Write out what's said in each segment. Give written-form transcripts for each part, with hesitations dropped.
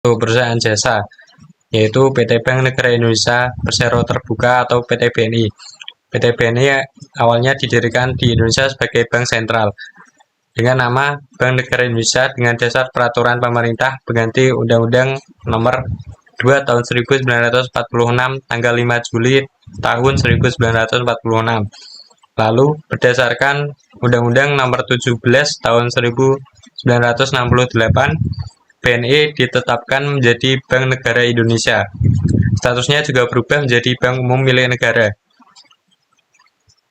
untuk perusahaan jasa, yaitu PT Bank Negara Indonesia Persero Terbuka atau PT BNI. PT BNI awalnya didirikan di Indonesia sebagai bank sentral dengan nama Bank Negara Indonesia dengan dasar peraturan pemerintah pengganti Undang-Undang Nomor 2 Tahun 1946 tanggal 5 Juli tahun 1946. Lalu berdasarkan Undang-Undang Nomor 17 Tahun 1968, BNI ditetapkan menjadi Bank Negara Indonesia. Statusnya juga berubah menjadi Bank Umum milik negara.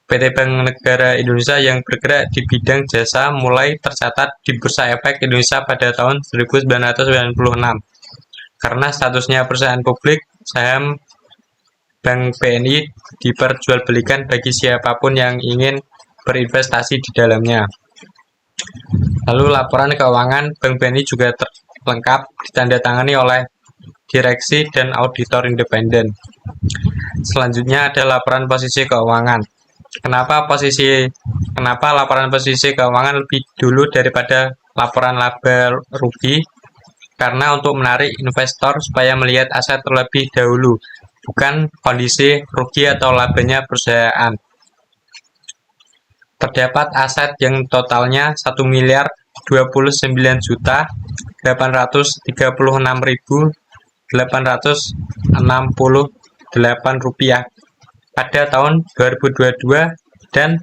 PT Bank Negara Indonesia yang bergerak di bidang jasa mulai tercatat di Bursa Efek Indonesia pada tahun 1996. Karena statusnya perusahaan publik, saham Bank BNI diperjualbelikan bagi siapapun yang ingin berinvestasi di dalamnya. Lalu laporan keuangan Bank BNI juga lengkap ditandatangani oleh direksi dan auditor independen. Selanjutnya ada laporan posisi keuangan. Kenapa laporan posisi keuangan lebih dulu daripada laporan laba rugi? Karena untuk menarik investor supaya melihat aset terlebih dahulu, bukan kondisi rugi atau labanya perusahaan. Terdapat aset yang totalnya 1.299.836.868 rupiah pada tahun 2022 dan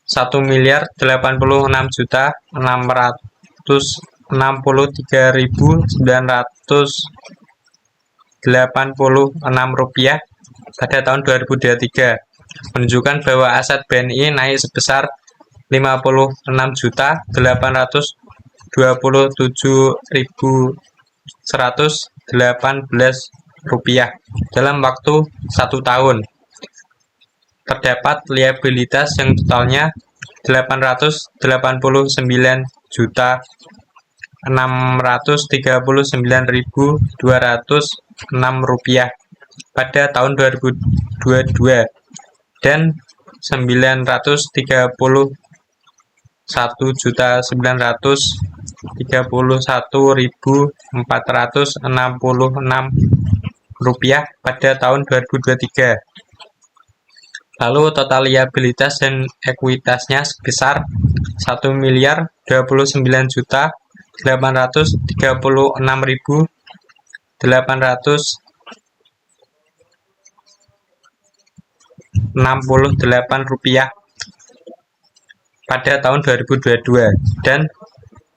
1.863.986 rupiah pada tahun 2023, menunjukkan bahwa aset BNI naik sebesar 56.827.118 rupiah dalam waktu 1 tahun. Terdapat liabilitas yang totalnya 889.639.206 rupiah pada tahun 2022 dan 931.931.466 rupiah pada tahun 2023. Lalu total liabilitas dan ekuitasnya sebesar 1.829.868 rupiah pada tahun 2022 dan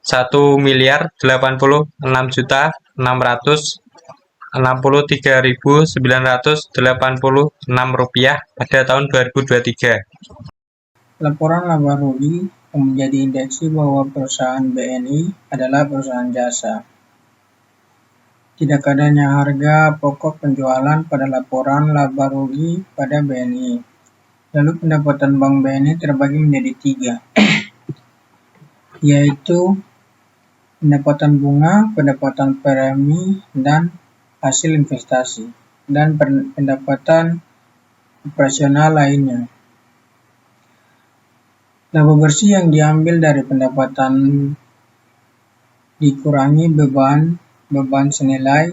1.086.986 rupiah pada tahun 2023. Laporan laba rugi yang menjadi indeksi bahwa perusahaan BNI adalah perusahaan jasa. Tidak adanya harga pokok penjualan pada laporan laba rugi pada BNI. Lalu pendapatan Bank BNI terbagi menjadi 3, yaitu pendapatan bunga, pendapatan premi, dan hasil investasi, dan pendapatan operasional lainnya. Laba bersih yang diambil dari pendapatan dikurangi beban senilai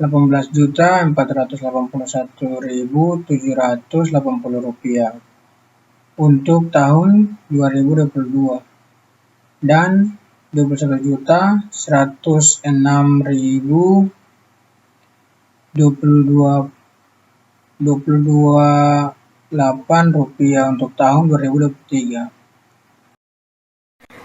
18.481.780 rupiah untuk tahun 2022 dan 21.106.022 rupiah untuk tahun 2023.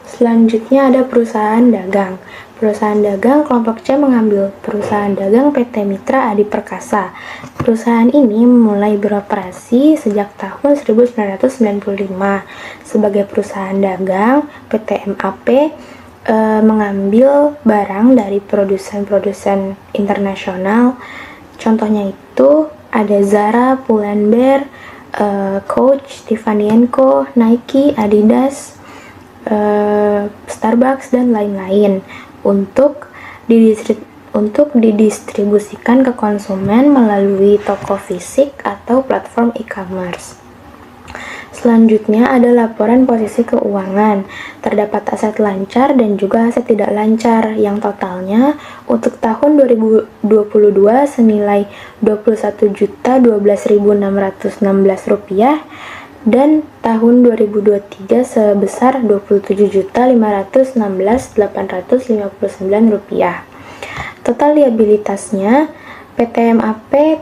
Selanjutnya ada perusahaan dagang. Perusahaan dagang kelompok C mengambil perusahaan dagang PT Mitra Adi Perkasa. Perusahaan ini mulai beroperasi sejak tahun 1995. Sebagai perusahaan dagang, PT MAP mengambil barang dari produsen-produsen internasional. Contohnya itu ada Zara, Pull&Bear, Coach, Tiffany & Co, Nike, Adidas, Starbucks, dan lain-lain untuk didistribusikan ke konsumen melalui toko fisik atau platform e-commerce. Selanjutnya ada laporan posisi keuangan. Terdapat aset lancar dan juga aset tidak lancar yang totalnya untuk tahun 2022 senilai Rp21.012.616 dan tahun 2023 sebesar Rp27.516.859. Total liabilitasnya PT MAP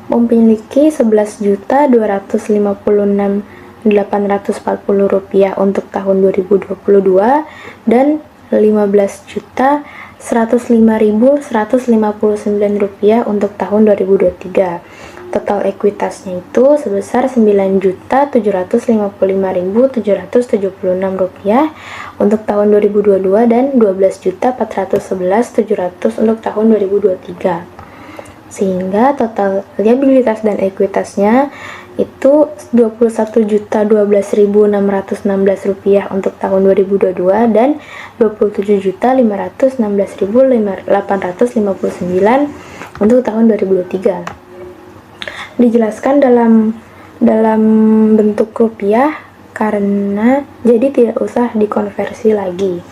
memiliki Rp11.256.840 untuk tahun 2022 dan Rp15.105.159 untuk tahun 2023. Total ekuitasnya itu sebesar Rp9.755.776 untuk tahun 2022 dan Rp12.411.700 untuk tahun 2023. Sehingga total liabilitas dan ekuitasnya itu Rp21.012.616 untuk tahun 2022 dan Rp27.516.859 untuk tahun 2023. Dijelaskan dalam bentuk rupiah karena jadi tidak usah dikonversi lagi.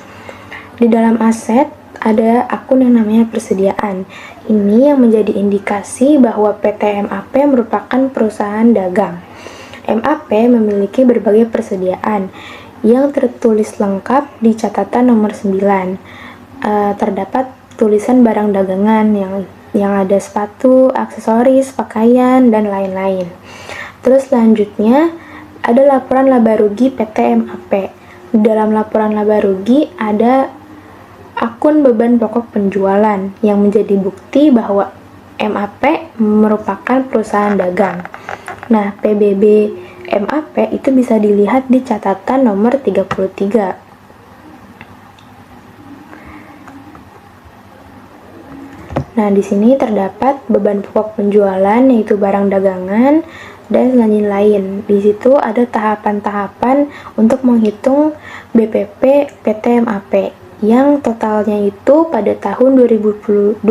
Di dalam aset ada akun yang namanya persediaan. Ini yang menjadi indikasi bahwa PT MAP merupakan perusahaan dagang. MAP memiliki berbagai persediaan yang tertulis lengkap di catatan nomor 9. Terdapat tulisan barang dagangan yang ada sepatu, aksesoris, pakaian, dan lain-lain. Terus selanjutnya ada laporan laba rugi PT MAP. Di dalam laporan laba rugi ada akun beban pokok penjualan yang menjadi bukti bahwa MAP merupakan perusahaan dagang. Nah, PBB MAP itu bisa dilihat di catatan nomor 33. Nah, di sini terdapat beban pokok penjualan yaitu barang dagangan dan lain-lain. Di situ ada tahapan-tahapan untuk menghitung BPP PT MAP yang totalnya itu pada tahun 2022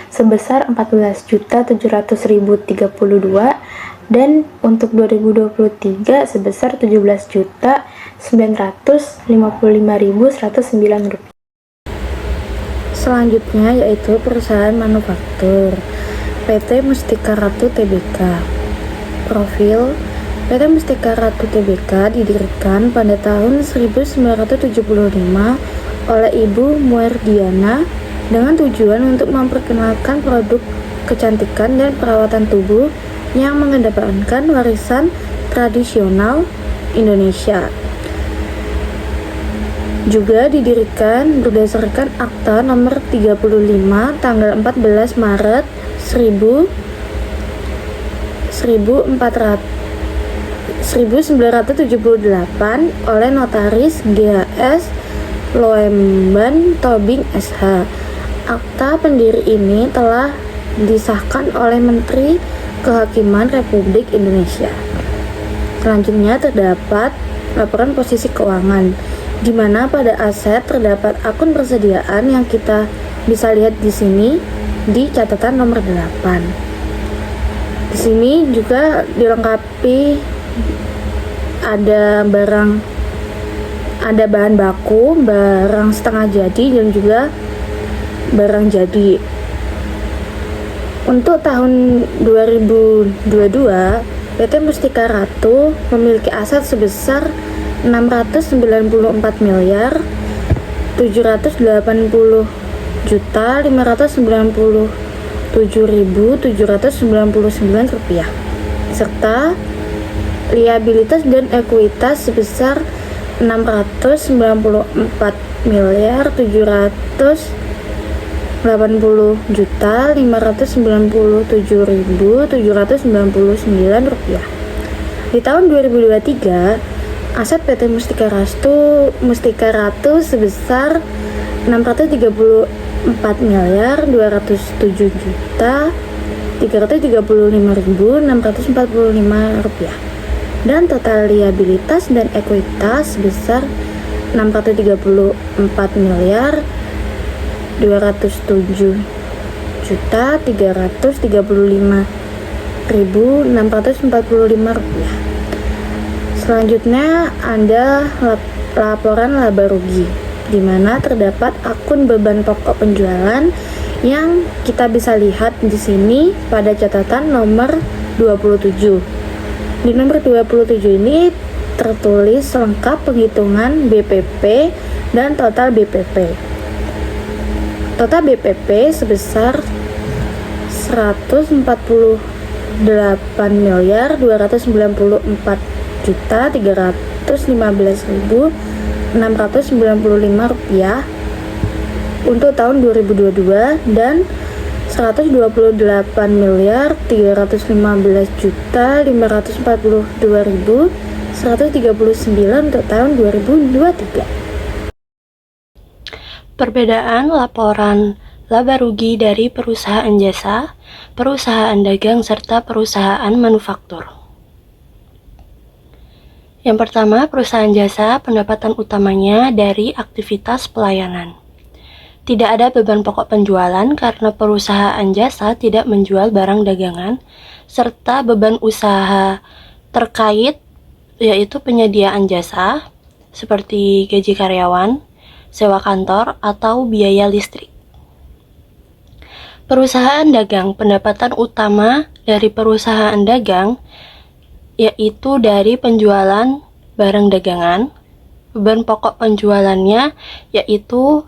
sebesar 14.700.032 dan untuk 2023 sebesar 17.955.109 rupiah. Selanjutnya yaitu perusahaan manufaktur PT Mustika Ratu Tbk. Profil PT Mustika Ratu Tbk didirikan pada tahun 1975 oleh Ibu Muerdiana dengan tujuan untuk memperkenalkan produk kecantikan dan perawatan tubuh yang mengedepankan warisan tradisional Indonesia. Juga didirikan berdasarkan Akta Nomor 35 tanggal 14 Maret 1978 oleh Notaris GHS Loemban Tobing SH. Akta pendiri ini telah disahkan oleh Menteri Kehakiman Republik Indonesia. Selanjutnya terdapat laporan posisi keuangan, di mana pada aset terdapat akun persediaan yang kita bisa lihat di sini di catatan nomor 8. Di sini juga dilengkapi ada bahan baku, barang setengah jadi dan juga barang jadi. Untuk tahun 2022, PT Mustika Ratu memiliki aset sebesar Rp689.597.799 serta liabilitas dan ekuitas sebesar Rp644.597.799. Di tahun 2023 aset PT Mustika Ratu sebesar Rp634.237.335.645 dan total liabilitas dan ekuitas sebesar Rp634.207.335.645 Rp19.645. Selanjutnya ada laporan laba rugi, di mana terdapat akun beban pokok penjualan yang kita bisa lihat di sini pada catatan nomor 27. Di nomor 27 ini tertulis lengkap penghitungan BPP dan total BPP. Total BPP sebesar 144.315.695 rupiah untuk tahun 2022 dan 128.315.542.139 untuk tahun 2023. Perbedaan laporan laba rugi dari perusahaan jasa, perusahaan dagang, serta perusahaan manufaktur. Yang pertama, perusahaan jasa, pendapatan utamanya dari aktivitas pelayanan. Tidak ada beban pokok penjualan karena perusahaan jasa tidak menjual barang dagangan, serta beban usaha terkait yaitu penyediaan jasa, seperti gaji karyawan, sewa kantor, atau biaya listrik. Perusahaan dagang, pendapatan utama dari perusahaan dagang yaitu dari penjualan barang dagangan. Beban pokok penjualannya yaitu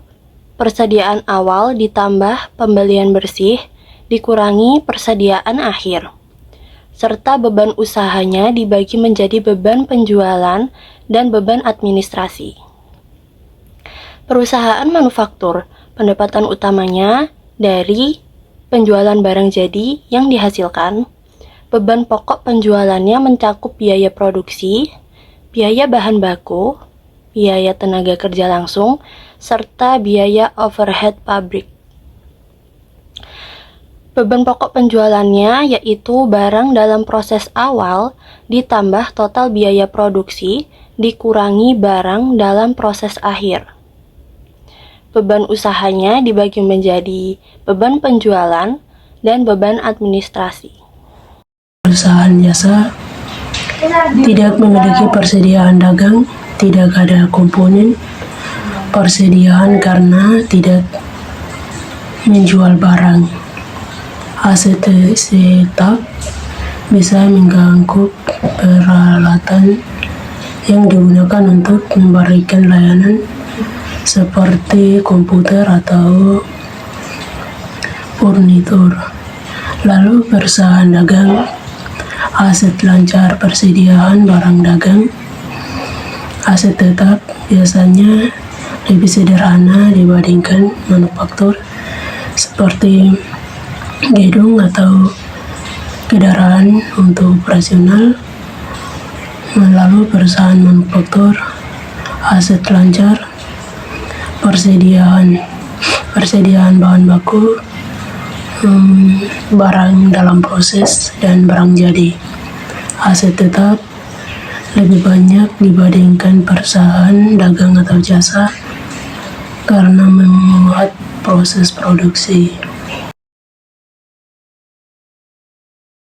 persediaan awal ditambah pembelian bersih dikurangi persediaan akhir, serta beban usahanya dibagi menjadi beban penjualan dan beban administrasi. Perusahaan manufaktur, pendapatan utamanya dari penjualan barang jadi yang dihasilkan. Beban pokok penjualannya mencakup biaya produksi, biaya bahan baku, biaya tenaga kerja langsung, serta biaya overhead pabrik. Beban pokok penjualannya yaitu barang dalam proses awal ditambah total biaya produksi dikurangi barang dalam proses akhir. Beban usahanya dibagi menjadi beban penjualan dan beban administrasi. Perusahaan jasa tidak memiliki persediaan dagang, tidak ada komponen persediaan karena tidak menjual barang. Aset tetap bisa mengganggu peralatan yang digunakan untuk memberikan layanan seperti komputer atau furnitur. Lalu perusahaan dagang, aset lancar persediaan barang dagang. Aset tetap biasanya lebih sederhana dibandingkan manufaktur seperti gedung atau kendaraan untuk operasional. Lalu perusahaan manufaktur, aset lancar persediaan bahan baku, barang dalam proses, dan barang jadi. Aset tetap lebih banyak dibandingkan perusahaan dagang atau jasa karena memuat proses produksi.